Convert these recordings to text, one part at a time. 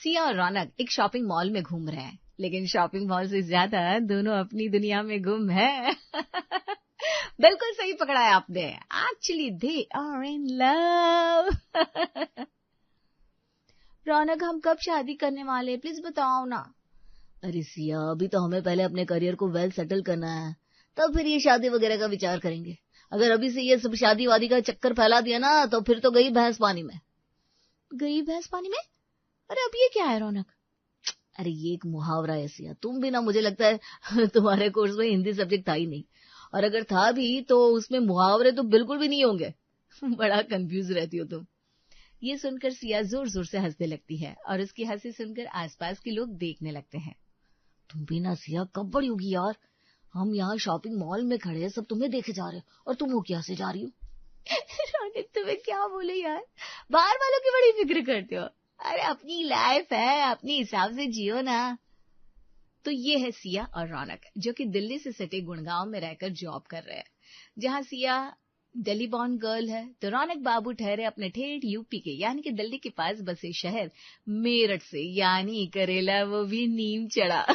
सिया और रौनक एक shopping mall में घूम रहे हैं, लेकिन शॉपिंग मॉल से ज्यादा दोनों अपनी दुनिया में गुम है। बिल्कुल सही पकड़ा है आपने। Actually they are in love. Raunak, हम कब शादी करने वाले, प्लीज बताओ ना। अरे सिया, अभी तो हमें पहले अपने करियर को वेल सेटल करना है, तब फिर ये शादी वगैरह का विचार करेंगे। अगर अभी से ये सब शादी वादी का चक्कर फैला दिया ना, तो फिर तो गई भैंस पानी में। गई भैंस पानी में? अरे अब ये क्या है रौनक? अरे ये एक मुहावरा है सिया, तुम भी ना, मुझे लगता है तुम्हारे कोर्स में हिंदी सब्जेक्ट था ही नहीं, और अगर था भी तो उसमें मुहावरे तो बिल्कुल भी नहीं होंगे। बड़ा कंफ्यूज रहती हो तुम। ये सुनकर सिया जोर जोर से हंसने लगती है और उसकी हंसी सुनकर आसपास के लोग देखने लगते हैं। तुम भी ना सिया, कब बड़ी होगी यार, हम यहाँ शॉपिंग मॉल में खड़े हैं, सब तुम्हें देखे जा रहे हो और तुम वो क्या से जा रही हो। रौनक, तुम्हें क्या बोले यार, बाहर वालों की बड़ी फिक्र करते हो। अरे अपनी लाइफ है, अपने हिसाब से जियो ना। तो ये है सिया और रौनक, जो कि दिल्ली से सटे गुड़गांव में रहकर जॉब कर रहे हैं। जहां सिया दिल्ली बॉर्न गर्ल है, तो रौनक बाबू ठहरे अपने ठेठ यूपी के यानी कि दिल्ली के पास बसे शहर मेरठ से, यानी करेला वो भी नीम चढ़ा।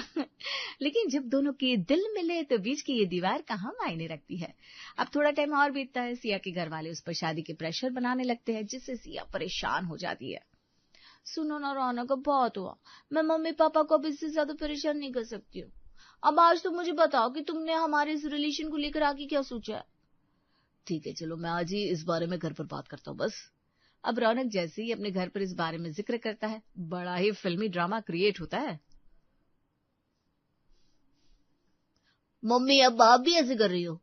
लेकिन जब दोनों के दिल मिले तो बीच की ये दीवार कहाँ मायने रखती है। अब थोड़ा टाइम और बीतता है, सिया के घर वाले उस पर शादी के प्रेशर बनाने लगते हैं, जिससे सिया परेशान हो जाती है। सुनो ना रौनक, अब बहुत हुआ, मैं मम्मी पापा को अब इससे ज्यादा परेशान नहीं कर सकती हूँ। अब आज तो मुझे बताओ कि तुमने हमारे इस रिलेशन को लेकर आगे क्या सोचा है। ठीक है, चलो मैं आज ही इस बारे में घर पर बात करता हूँ बस। अब रौनक जैसे ही अपने घर पर इस बारे में जिक्र करता है, बड़ा ही फिल्मी ड्रामा क्रिएट होता है। मम्मी, अब आप भी ऐसे कर रही हो?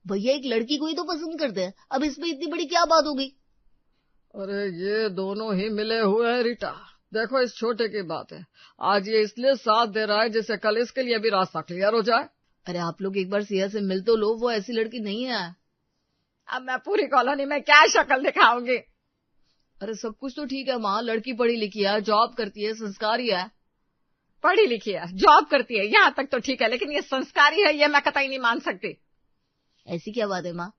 भैया एक लड़की को ही तो पसंद करते हैं, अब इसमें इतनी बड़ी क्या बात हो गई। अरे ये दोनों ही मिले हुए हैं रीटा, देखो इस छोटे की बात है, आज ये इसलिए साथ दे रहा है जिससे कल इसके लिए भी रास्ता क्लियर हो जाए। अरे आप लोग एक बार सिया से मिल तो लो, वो ऐसी लड़की नहीं है। अब मैं पूरी कॉलोनी में क्या शक्ल दिखाऊंगी। अरे सब कुछ तो ठीक है माँ, लड़की पढ़ी लिखी है, जॉब करती है, संस्कारी है। पढ़ी लिखी है, जॉब करती है, यहाँ तक तो ठीक है, लेकिन ये संस्कारी है, ये मैं कतई नहीं मान सकती। ऐसी क्या बात है माँ?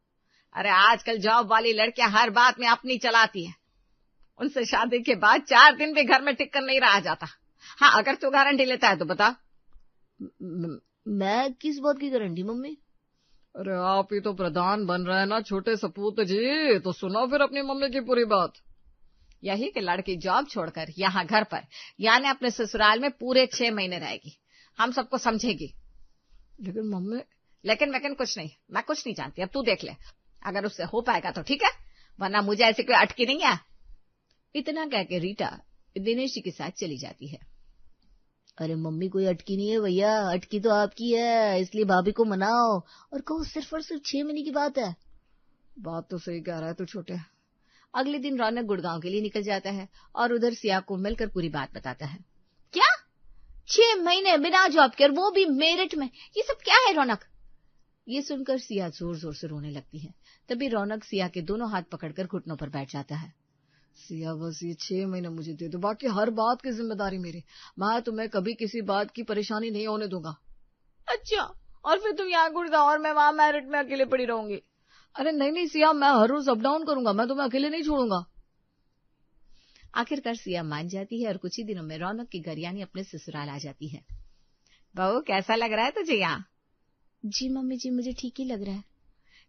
अरे आजकल जॉब वाली लड़कियां हर बात में अपनी चलाती है, उनसे शादी के बाद 4 दिन भी घर में टिक कर नहीं रहा जाता। हाँ, अगर तू गारंटी लेता है तो बता। मैं किस बात की गारंटी मम्मी? अरे आप ही तो प्रधान बन रहे हैं ना छोटे सपूत जी, तो सुनो फिर अपनी मम्मी की पूरी बात। यही कि लड़की जॉब छोड़कर यहाँ घर पर यानी अपने ससुराल में पूरे 6 महीने रहेगी, हम सबको समझेगी। लेकिन मम्मी। लेकिन कुछ नहीं, मैं कुछ नहीं जानती, अब तू देख ले, अगर उससे हो पाएगा तो ठीक है, वरना मुझे ऐसी कोई अटकी नहीं है। इतना कहकर रीटा दिनेश जी के साथ चली जाती है। अरे मम्मी, कोई अटकी नहीं है भैया, अटकी तो आपकी है, इसलिए भाभी को मनाओ और कहो सिर्फ और सिर्फ 6 महीने की बात है। बात तो सही कह रहा है तू छोटे। अगले दिन रौनक गुड़गांव के लिए निकल जाता है और उधर सिया को मिलकर पूरी बात बताता है। क्या 6 महीने बिना जॉब के, वो भी मेरठ में, ये सब क्या है रौनक? ये सुनकर सिया जोर जोर से रोने लगती है। तभी रौनक सिया के दोनों हाथ पकड़कर घुटनों पर बैठ जाता है। सिया बस ये 6 महीने मुझे दे दो, बाकी हर बात की जिम्मेदारी मेरी, मैं तुम्हें कभी किसी बात की परेशानी नहीं होने दूंगा। अच्छा, और फिर तुम यहाँ गुड़गांव और मैं वहां मेरठ में अकेले पड़ी रहूंगी? अरे नहीं सिया, मैं हर रोज अप डाउन करूंगा, मैं तुम्हें अकेले नहीं छोड़ूंगा। आखिरकार सिया मान जाती है और कुछ ही दिनों में रौनक की घर यानी अपने ससुराल आ जाती है। बहू, कैसा लग रहा है तुझे यहाँ? जी मम्मी जी, मुझे ठीक ही लग रहा है।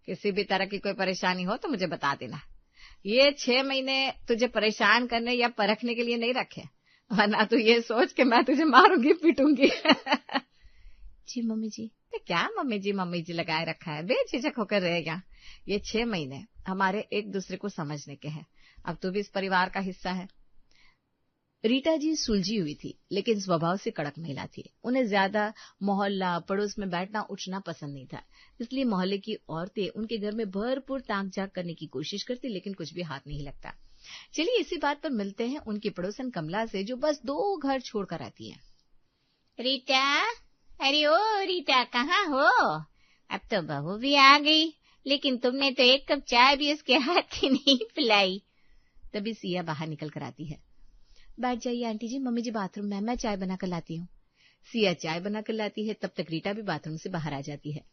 किसी भी तरह की कोई परेशानी हो तो मुझे बता देना। ये 6 महीने तुझे परेशान करने या परखने के लिए नहीं रखे, वरना तू ये सोच के मैं तुझे मारूंगी पीटूंगी। जी मम्मी जी। क्या मम्मी जी लगाए रखा है, बेझिझक होकर रहेगा। ये 6 महीने हमारे एक दूसरे को समझने के हैं, अब तू भी इस परिवार का हिस्सा है। रीटा जी सुलझी हुई थी, लेकिन स्वभाव से कड़क महिला थी। उन्हें ज्यादा मोहल्ला पड़ोस में बैठना उठना पसंद नहीं था, इसलिए मोहल्ले की औरतें उनके घर में भरपूर ताक झाक करने की कोशिश करती, लेकिन कुछ भी हाथ नहीं लगता। चलिए इसी बात पर मिलते हैं उनकी पड़ोसन कमला से, जो बस 2 घर छोड़कर आती है। रीटा, अरे ओ रीटा, कहाँ हो? अब तो बहू भी आ गई, लेकिन तुमने तो 1 कप चाय भी उसके हाथ की नहीं पिलाई। तभी सिया बाहर निकल कर आती है। बैठ जाइए आंटी जी, मम्मी जी बाथरूम में, मैं चाय बना कर लाती हूँ। सिया चाय बना कर लाती है, तब तक रीटा भी बाथरूम से बाहर आ जाती है।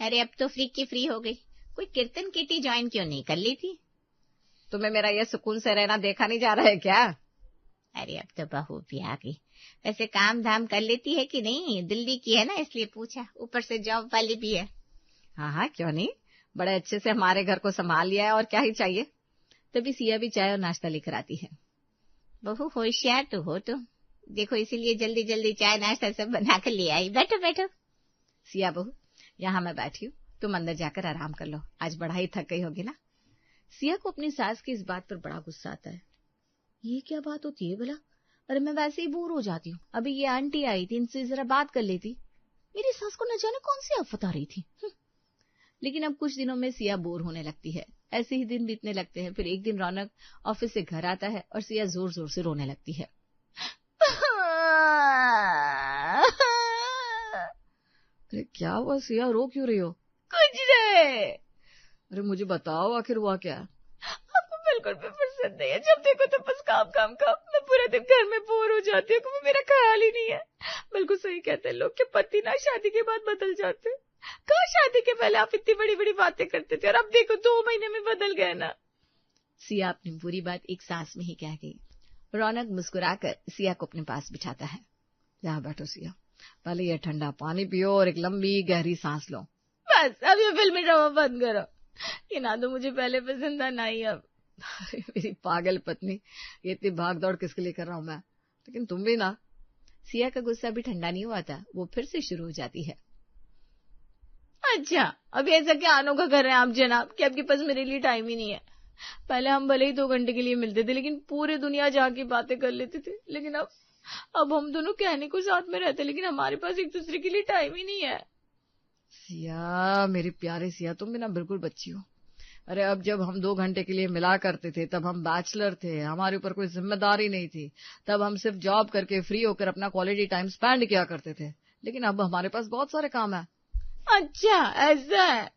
अरे अब तो फ्री की फ्री हो गई, कोई कीर्तन किटी ज्वाइन क्यों नहीं कर ली थी? तुम्हें मेरा ये सुकून से रहना देखा नहीं जा रहा है क्या? अरे अब तो बहू भी आ गई। वैसे काम धाम कर लेती है कि नहीं? दिल्ली की है ना, इसलिए पूछा। ऊपर से जॉब वाली भी है। हाँ हाँ, क्यों नहीं, बड़े अच्छे से हमारे घर को संभाल लिया है, और क्या ही चाहिए। तभी सिया भी चाय और नाश्ता लेकर आती है। बहू होशियार तो हो तुम, देखो इसीलिए जल्दी जल्दी चाय नाश्ता सब बना कर ले आई। बैठो बैठो। सिया बहू, यहाँ मैं बैठी हूँ, तुम अंदर जाकर आराम कर लो, आज बड़ा ही थक गई होगी ना। सिया को अपनी सास की इस बात पर बड़ा गुस्सा आता है। ये क्या बात होती है भला? अरे मैं वैसे ही बोर हो जाती हूँ, अभी ये आंटी आई थी, इनसे जरा बात कर लेती। मेरी सास को न जाने कौन सी आफत आ रही थी। लेकिन अब कुछ दिनों में सिया बोर होने लगती है। ऐसे ही दिन बीतने लगते हैं। फिर एक दिन रौनक ऑफिस से घर आता है और सिया जोर जोर से रोने लगती है। अरे क्या हुआ सिया, रो क्यों रही हो? कुछ नहीं। अरे मुझे बताओ, आखिर हुआ क्या? आपको बिल्कुल भी फुर्सत नहीं है, जब देखो तो बस काम काम काम। मैं पूरे दिन घर में बोर हो जाती हूँ, वो मेरा ख्याल ही नहीं है। बिल्कुल सही कहते हैं लोग कि पति ना शादी के बाद बदल जाते। कहाँ शादी के पहले आप इतनी बड़ी बड़ी बातें करते थे, और अब देखो 2 महीने में बदल गए ना। सिया अपनी बुरी बात एक सांस में ही कह गई। रौनक मुस्कुराकर सिया को अपने पास बिठाता है। यहाँ बैठो सिया, पहले ये ठंडा पानी पियो और एक लंबी गहरी सांस लो। बस अब ये फिल्मी ड्रामा बंद करो, ये ना तो मुझे पहले पसंद था, ना ही अब। अरे मेरी पागल पत्नी, ये इतनी भाग दौड़ किसके लिए कर रहा हूं मैं, लेकिन तुम भी ना। सिया का गुस्सा भी ठंडा नहीं हुआ था, वो फिर से शुरू हो जाती है। अच्छा, अभी ऐसा क्या अनोखा कर रहे हैं आप जनाब कि आपके पास मेरे लिए टाइम ही नहीं है। पहले हम भले ही 2 घंटे के लिए मिलते थे, लेकिन पूरी दुनिया जहाँ की बातें कर लेते थे। लेकिन अब हम दोनों कहने को साथ में रहते, लेकिन हमारे पास एक दूसरे के लिए टाइम ही नहीं है। सिया, मेरी प्यारी सिया, तुम भी ना बिल्कुल बच्ची हो। अरे अब जब हम 2 घंटे के लिए मिला करते थे तब हम बैचलर थे, हमारे ऊपर कोई जिम्मेदारी नहीं थी। तब हम सिर्फ जॉब करके फ्री होकर अपना क्वालिटी टाइम स्पेंड किया करते थे। लेकिन अब हमारे पास बहुत सारे काम है। अच्छा ऐसा है?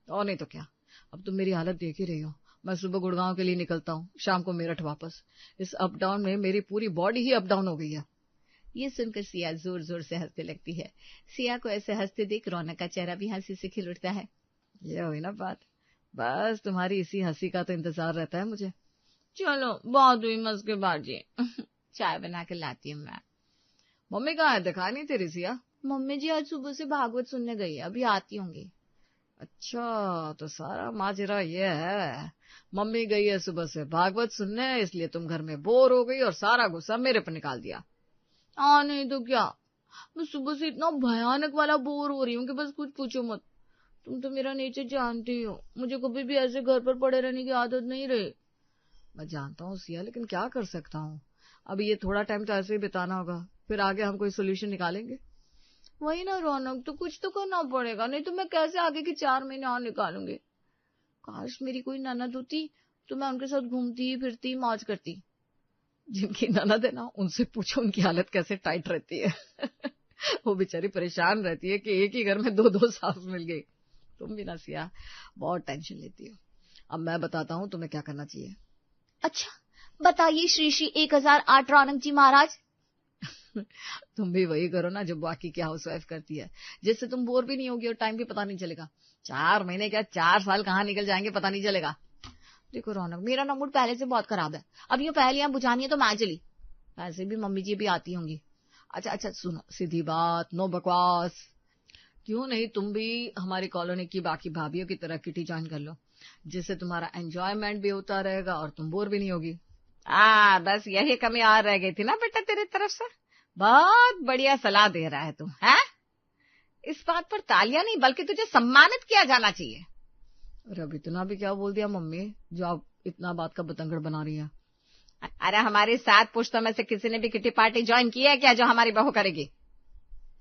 और नहीं तो क्या। अब तुम मेरी हालत देख ही रही हो। मैं सुबह गुड़गांव के लिए निकलता हूँ, शाम को मेरठ वापस। इस अप डाउन में मेरी पूरी बॉडी ही अप डाउन हो गई है। ये सुनकर सिया जोर जोर से हंसने लगती है। सिया को ऐसे हंसते देख रौनक का चेहरा भी हंसी से खिल उठता है। ये हुई ना बात, बस तुम्हारी इसी हंसी का तो इंतजार रहता है मुझे। चलो बहुत हुई मस्केबाजी। चाय बना के लाती हूँ मैं। मम्मी कहाँ है, दिखाई नहीं तेरी सिया? मम्मी जी आज सुबह से भागवत सुनने गई है, अभी आती होंगी। अच्छा, तो सारा माजरा ये है। मम्मी गई है सुबह से भागवत सुनने, इसलिए तुम घर में बोर हो गई और सारा गुस्सा मेरे पर निकाल दिया। नहीं तो क्या, मैं सुबह से इतना भयानक वाला बोर हो रही हूँ कि बस कुछ पूछो मत। तुम तो मेरा नेचर जानती हो, मुझे कभी भी ऐसे घर पर पड़े रहने की आदत नहीं रही। मैं जानता हूँ सिया, लेकिन क्या कर सकता हूँ। अब ये थोड़ा टाइम तो ऐसे ही बिताना होगा, फिर आगे हम कोई सोल्यूशन निकालेंगे। वही ना रौनक, तो कुछ तो करना पड़ेगा, नहीं तो मैं कैसे आगे के 4 महीने और निकालूंगी। काश मेरी कोई ननद होती तो मैं उनके साथ घूमती फिरती मौज करती। जिनकी ननद है ना, उनसे पूछो उनकी हालत कैसे टाइट रहती है। वो बेचारी परेशान रहती है कि एक ही घर में 2 सास मिल गई। तुम भी ना सिया बहुत टेंशन लेती हो। अब मैं बताता हूँ तुम्हें क्या करना चाहिए। अच्छा बताइए श्री श्री 1008 रौनक जी महाराज। तुम भी वही करो ना जो बाकी की हाउसवाइफ करती है, जिससे तुम बोर भी नहीं होगी और टाइम भी पता नहीं चलेगा। 4 महीने क्या 4 साल कहाँ निकल जाएंगे पता नहीं चलेगा। देखो रौनक, मेरा ना मूड पहले से बहुत खराब है, अब ये पहलियां बुझानी है तो मैं चली। वैसे भी मम्मी जी भी आती होंगी। अच्छा सुनो, सीधी बात, नो बकवास। क्यों नहीं तुम भी हमारी कॉलोनी की बाकी भाभीियों की तरह किटी ज्वाइन कर लो, जिससे तुम्हारा एंजॉयमेंट भी होता रहेगा और तुम बोर भी नहीं होगी। बस यही कमी और रह गई थी ना बेटा तेरी तरफ से। बहुत बढ़िया सलाह दे रहा है तू, है? इस बात पर तालियां नहीं बल्कि तुझे सम्मानित किया जाना चाहिए। अरे अब इतना भी क्या बोल दिया मम्मी, जो आप इतना बात का बतंगड़ बना रही हैं। अरे हमारी 7 पुश्तों में से किसी ने भी किटी पार्टी ज्वाइन की है क्या जो हमारी बहू करेगी?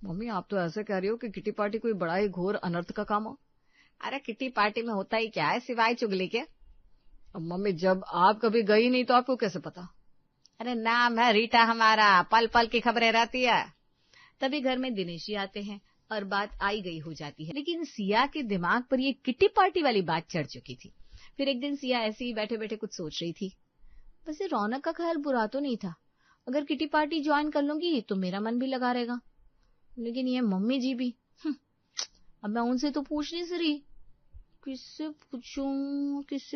मम्मी आप तो ऐसे कह रही हो कि किटी पार्टी कोई बड़ा ही घोर अनर्थ का काम हो। अरे किटी पार्टी में होता ही क्या है सिवाय चुगली के। अब मम्मी जब आप कभी गई नहीं तो आपको कैसे पता? अरे नाम है रीटा हमारा, पल पल की खबरें रहती है। तभी घर में दिनेश जी आते हैं और बात आई गई हो जाती है। लेकिन सिया के दिमाग पर ये किटी पार्टी वाली बात चढ़ चुकी थी। फिर एक दिन सिया ऐसे ही बैठे बैठे कुछ सोच रही थी। वैसे रौनक का ख्याल बुरा तो नहीं था, अगर किटी पार्टी ज्वाइन कर लूंगी तो मेरा मन भी लगा रहेगा। लेकिन ये मम्मी जी भी, अब मैं उनसे तो पूछ नहीं रही, किससे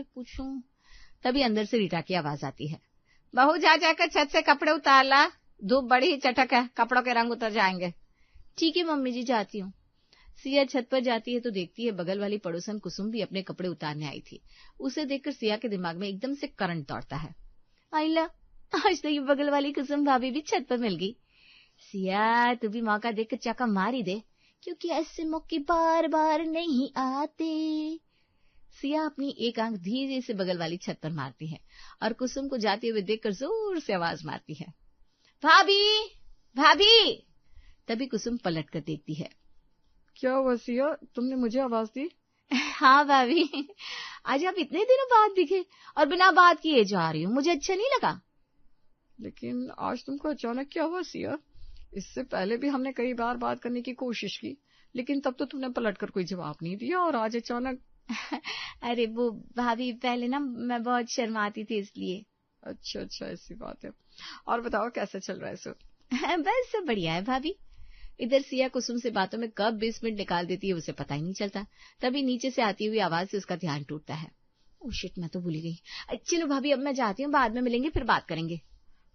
पूछूं। तभी अंदर से रीटा की आवाज आती है। बहू जा जाकर छत से कपड़े उतार ला, धूप बड़ी ही चटक है, कपड़ों के रंग उतर जाएंगे। ठीक है मम्मी जी, जाती हूँ। सिया छत पर जाती है तो देखती है बगल वाली पड़ोसन कुसुम भी अपने कपड़े उतारने आई थी। उसे देखकर सिया के दिमाग में एकदम से करंट दौड़ता है। आइला, आज तो ये बगल वाली कुसुम भाभी भी छत पर मिल गई। सिया तू भी मौका देखकर चाका मार ही दे, क्योंकि ऐसे मौके बार बार नहीं आते। सिया अपनी एक आंख धीरे से बगल वाली छत पर मारती है और कुसुम को जाते हुए देखकर जोर से आवाज मारती है, भाभी भाभी। तभी कुसुम पलट कर देखती है। क्या हुआ सिया, तुमने मुझे आवाज दी? हाँ भाभी, आज आप इतने दिनों बाद दिखे और बिना बात किए जा रही हूँ, मुझे अच्छा नहीं लगा। लेकिन आज तुमको अचानक क्या हुआ सिया? इससे पहले भी हमने कई बार बात करने की कोशिश की, लेकिन तब तो तुमने पलटकर कोई जवाब नहीं दिया, और आज अचानक। अरे वो भाभी, पहले ना मैं बहुत शर्माती थी इसलिए। अच्छा अच्छा, ऐसी बात है। और बताओ कैसे चल रहा है सब? बस सब बढ़िया है भाभी। इधर सिया कुसुम से बातों में कब 20 मिनट निकाल देती है उसे पता ही नहीं चलता। तभी नीचे से आती हुई आवाज से उसका ध्यान टूटता है। ओह शिट, मैं तो भूल गई। चलो भाभी, अब मैं जाती हूँ, बाद में मिलेंगे, फिर बात करेंगे।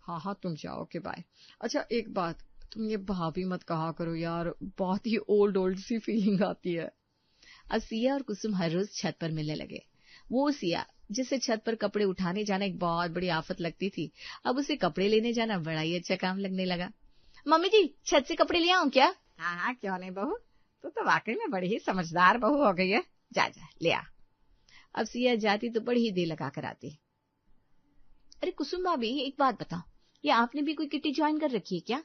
हाँ हाँ, तुम जाओ, ओके बाय। अच्छा एक बात, तुम ये भाभी मत कहा करो यार, बहुत ही ओल्ड सी फीलिंग आती है। अब सिया और कुसुम हर रोज छत पर मिलने लगे। वो सिया जिसे छत पर कपड़े उठाने जाना एक बहुत बड़ी आफत लगती थी, अब उसे कपड़े लेने जाना बड़ा ही अच्छा काम लगने लगा। मम्मी जी, छत से कपड़े ले आऊं क्या? हाँ हाँ, क्यों नहीं बहू, तू तो वाकई में बड़ी ही समझदार बहू हो गई है। जा जा ले आ। अब सिया जाती तो बड़ी ही देर लगा कर आती। अरे कुसुम भाभी, एक बात बताओ, ये आपने भी कोई किटी ज्वाइन कर रखी है क्या?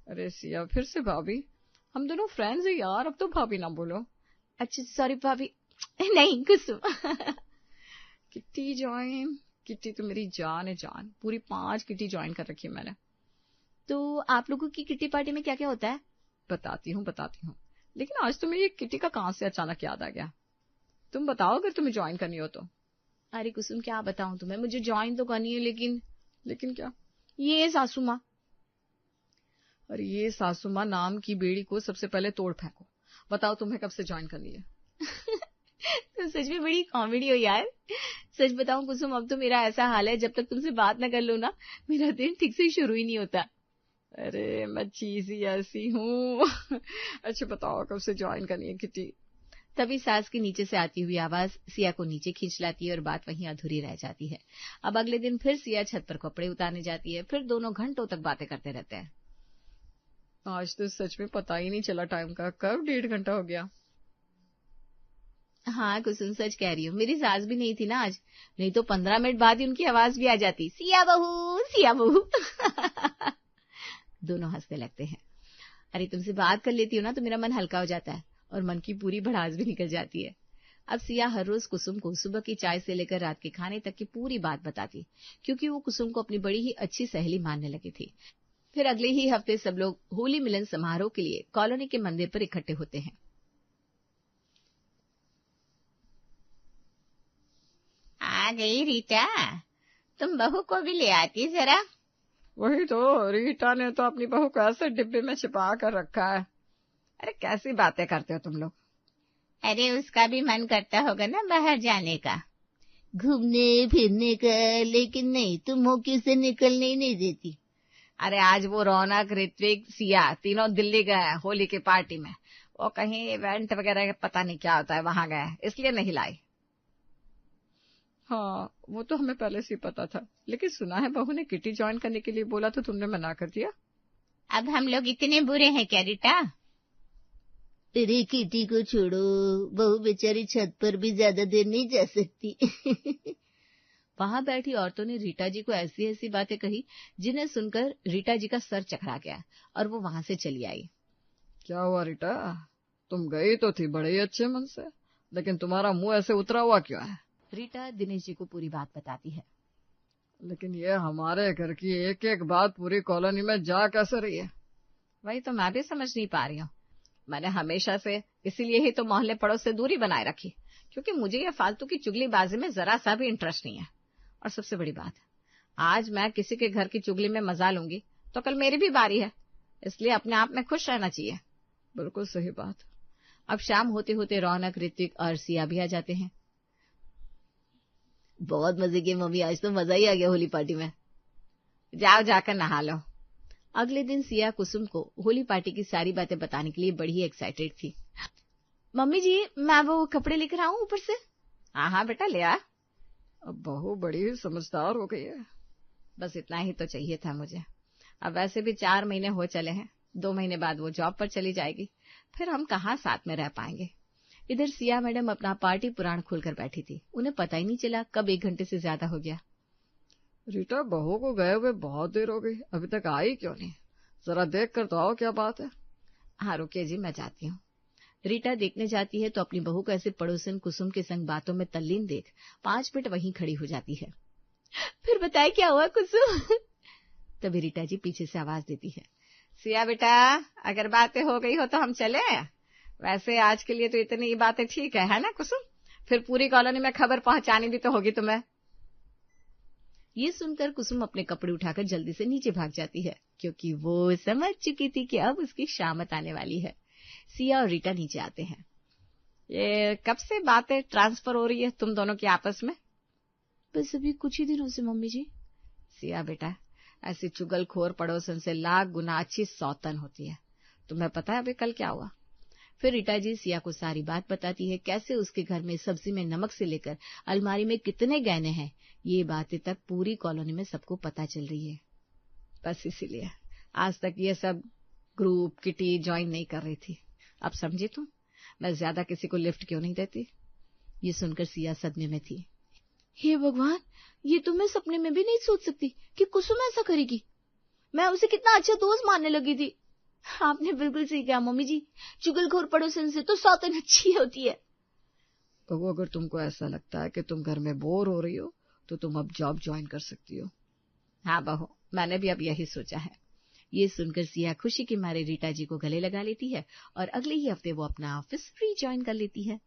अरे सिया, फिर से भाभी? हम दोनों फ्रेंड्स हैं यार, अब तो भाभी ना बोलो। अच्छा सॉरी भाभी। नहीं कुसुम। Kitty join? किटी तो मेरी जान है जान, पूरी 5 किटी ज्वाइन कर रखी है मैंने। तो आप लोगों की किटी पार्टी में क्या क्या होता है? बताती हूँ, लेकिन आज तुम्हें ये किटी का कहां से अचानक याद आ गया? तुम बताओ अगर तुम्हें ज्वाइन करनी हो तो। अरे कुसुम, क्या बताऊं तुम्हें, मुझे ज्वाइन तो करनी है, लेकिन क्या? ये सासू माँ। और ये सासू माँ नाम की बेड़ी को सबसे पहले तोड़ फेंको। बताओ तुम्हें कब से ज्वाइन करनी है? तो सच में बड़ी कॉमेडी हो यार। सच बताऊं कुसुम, अब तो मेरा ऐसा हाल है, जब तक तुमसे बात न कर लो ना, मेरा दिन ठीक से शुरू ही नहीं होता। अरे मैं चीज ही ऐसी हूँ। अच्छा बताओ कब से ज्वाइन करनी है किटी? तभी सास की नीचे से आती हुई आवाज सिया को नीचे खींच लाती है और बात वहीं अधूरी रह जाती है। अब अगले दिन फिर सिया छत पर कपड़े उतारने जाती है, फिर दोनों घंटों तक बातें करते रहते हैं। आज तो सच में पता ही नहीं चला टाइम का, कब 1.5 घंटा हो गया। हाँ कुसुम, सच कह रही हूँ, मेरी सास भी नहीं थी ना आज, नहीं तो 15 मिनट बाद ही उनकी आवाज भी आ जाती, सिया बहू सिया बहू। दोनों हंसने लगते हैं। अरे तुमसे बात कर लेती हूँ ना तो मेरा मन हल्का हो जाता है और मन की पूरी भड़ास भी निकल जाती है। अब सिया हर रोज कुसुम को सुबह की चाय से लेकर रात के खाने तक की पूरी बात बताती, क्योंकि वो कुसुम को अपनी बड़ी ही अच्छी सहेली मानने लगी थी। फिर अगले ही हफ्ते सब लोग होली मिलन समारोह के लिए कॉलोनी के मंदिर पर इकट्ठे होते हैं। आ गई रीटा, तुम बहू को भी ले आती जरा। वही तो, रीटा ने तो अपनी बहू को ऐसे डिब्बे में छिपा कर रखा है। अरे कैसी बातें करते हो तुम लोग। अरे उसका भी मन करता होगा ना बाहर जाने का, घूमने फिरने का, लेकिन नहीं, तुम हो कि उसे निकलने ही नहीं देती। अरे आज वो रौनक, ऋत्विक, सिया तीनों दिल्ली गए होली की पार्टी में। वो कहीं इवेंट वगैरह पता नहीं क्या होता है, वहां गए, इसलिए नहीं लाई। हाँ वो तो हमें पहले से ही पता था, लेकिन सुना है बहू ने किटी ज्वाइन करने के लिए बोला तो तुमने मना कर दिया। अब हम लोग इतने बुरे हैं क्या रीटा? अरे किटी को छोड़ो, बहू बेचारी छत पर भी ज्यादा देर नहीं जा सकती। वहां बैठी औरतों ने रीटा जी को ऐसी ऐसी बातें कही जिन्हें सुनकर रीटा जी का सर चकरा गया और वो वहां से चली आई। क्या हुआ रीटा, तुम गई तो थी बड़े ही अच्छे मन से, लेकिन तुम्हारा मुंह ऐसे उतरा हुआ क्यों है? रीटा दिनेश जी को पूरी बात बताती है। लेकिन ये हमारे घर की एक एक बात पूरी कॉलोनी में जा कैसे रही है? वही तो मैं भी समझ नहीं पा रही हूँ। मैंने हमेशा से इसीलिए ही तो मोहल्ले पड़ोस से दूरी बनाए रखी, क्योंकि मुझे ये फालतू की चुगलीबाजी में जरा सा भी इंटरेस्ट नहीं है। और सबसे बड़ी बात, आज मैं किसी के घर की चुगली में मजा लूंगी तो कल मेरी भी बारी है, इसलिए अपने आप में खुश रहना चाहिए। बिल्कुल सही बात। अब शाम होते होते रौनक, ऋतिक और सिया भी आ जाते हैं। बहुत मजे किए मम्मी, आज तो मजा ही आ गया होली पार्टी में। जाओ जाकर नहा लो। अगले दिन सिया कुसुम को होली पार्टी की सारी बातें बताने के लिए बड़ी एक्साइटेड थी। मम्मी जी, मैं वो कपड़े लेकर आऊं ऊपर से? हाँ हाँ बेटा, ले आ। अब बहू बड़ी समझदार हो गई है। बस इतना ही तो चाहिए था मुझे। अब वैसे भी 4 महीने हो चले हैं, 2 महीने बाद वो जॉब पर चली जाएगी, फिर हम कहाँ साथ में रह पाएंगे। इधर सिया मैडम अपना पार्टी पुराण खोलकर बैठी थी। उन्हें पता ही नहीं चला कब 1 घंटे से ज्यादा हो गया। रीटा, बहू को गए हुए बहुत देर हो गई, अभी तक आई क्यों नहीं? जरा देख कर तो आओ, क्या बात है? हाँ रुकिए जी, मैं जाती हूँ। रीटा देखने जाती है तो अपनी बहू को ऐसे पड़ोसन कुसुम के संग बातों में तल्लीन देख 5 मिनट वहीं खड़ी हो जाती है। फिर बताए क्या हुआ कुसुम? तभी रीटा जी पीछे से आवाज देती है, सिया बेटा, अगर बातें हो गई हो तो हम चले। वैसे आज के लिए तो इतनी ही बातें ठीक है ना कुसुम? फिर पूरी कॉलोनी में खबर पहुंचानी भी तो होगी तुम्हें। ये सुनकर कुसुम अपने कपड़े उठाकर जल्दी से नीचे भाग जाती है, क्योंकि वो समझ चुकी थी कि अब उसकी शामत आने वाली है। सिया और रीटा नीचे आते हैं। ये कब से बातें ट्रांसफर हो रही है तुम दोनों की आपस में? बस अभी कुछ ही दिनों से मम्मी जी। सिया बेटा, ऐसी चुगलखोर पड़ोसन से लाख गुना अच्छी सौतन होती है। तुम्हें पता है अभी कल क्या हुआ? फिर रीटा जी सिया को सारी बात बताती है, कैसे उसके घर में सब्जी में नमक से लेकर अलमारी में कितने गहने हैं। ये बातें तक पूरी कॉलोनी में सबको पता चल रही है। बस इसीलिए आज तक ये सब ग्रुप किटी ज्वाइन नहीं कर रही थी। अब समझी तुम, मैं ज्यादा किसी को लिफ्ट क्यों नहीं देती। ये सुनकर सिया सदमे में थी। हे भगवान, ये तो मैं सपने में भी नहीं सोच सकती कि कुसुम ऐसा करेगी। मैं उसे कितना अच्छा दोस्त मानने लगी थी। आपने बिल्कुल सही कहा मम्मी जी, चुगलखोर पड़ोसन से तो सौतन अच्छी होती है। बहू, अगर तुमको ऐसा लगता है कि तुम घर में बोर हो रही हो तो तुम अब जॉब ज्वाइन कर सकती हो। हाँ बहू, मैंने भी अब यही सोचा है। ये सुनकर सिया खुशी के मारे रीटा जी को गले लगा लेती है और अगले ही हफ्ते वो अपना ऑफिस फ्री ज्वाइन कर लेती है।